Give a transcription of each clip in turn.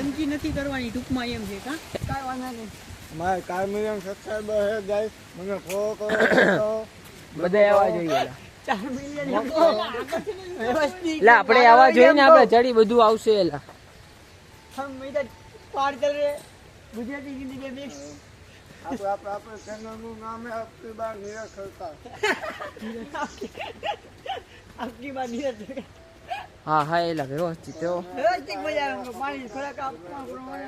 ગંદકી નથી કરવાની ટૂંકમાં એમ છે કા કાઈ વાંધો નહીં મારે 4 મિલિયન સબસ્ક્રાઇબર છે ગાઈસ મને ફોલો કરો બધા આવવા જોઈએ 4 મિલિયન લા આપણે આવવા જોઈએ ને આપણે ચડી બધું આવશે એલા હમ મેં પાર કર રે ગુજરાતી હિન્દી કે મિક્સ આપણે ચેનલનું નામ છે આપકી બાર નીરજ સરકાર આપકી બાર નીરજ હા હા એલા વ્યવસ્થિત તો વ્યવસ્થિત મજા આવે પાણી ખોરાક આપવા પ્રમાણે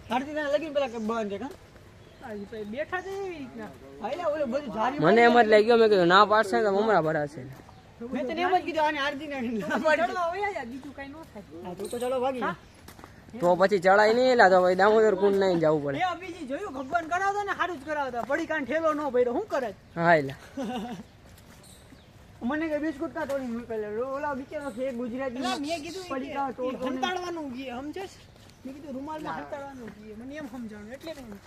હાર્દિકના લગીન પેલા કે બંધ છે કા બેઠા છે એવી રીતના હાઈલા ઓલે બધું જારી મને એમ જ લાગ્યો મેં કીધું ના પાડશે તો મમરા ભરાશે મેં તને એમ જ કીધું આને હાર્દિકને ના પાડી ચલો હવે યાર બીજું કાઈ ન થાય હા તું તો ચલો ભાગી તો પછી ચડાઈ નહીં એલા તો ભાઈ દામોદર કુંડ નહીં જવું પડે એ અભીજી જોયું ભગવાન કરાવતા ને સારું જ કરાવતા પડી કાન ઠેલો ન ભર્યો શું કરે હા એલા મને કે બિસ્કુટ કા તોડી મોકલે ઓલા બિચારો છે ગુજરાતી મેં કીધું પડી કા તોડ હંતાડવાનું ગીએ સમજેસ મેં કીધું રૂમાલમાં હંતાડવાનું ગીએ મને એમ સમજાણું એટલે નહીં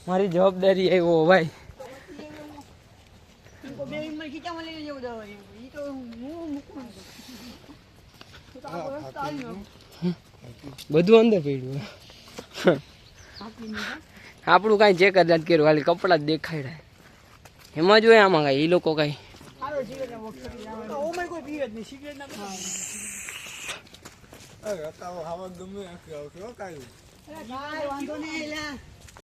મારી જવાબદારી આવ્યો ભાઈ તો બે મિનિટ ખીચામાં લઈને જવું દવા ઈ તો હું મૂકું તો આ રસ્તા આવ્યો બધું અંદર પડ્યું આપણું કાંઈ ચેક જ નથી કર્યું ખાલી કપડાં જ દેખાડ્યા એમાં જોઈએ આમાં કાંઈ એ લોકો કાંઈ સારો સિગરેટ ના બોક્સ કરી લાવો ઓમાં કોઈ પીવે જ નહીં સિગરેટ ના અરે રતાવો હાવા ગમે આખી આવશે હો કાઈ અરે કાઈ વાંધો નહીં એલા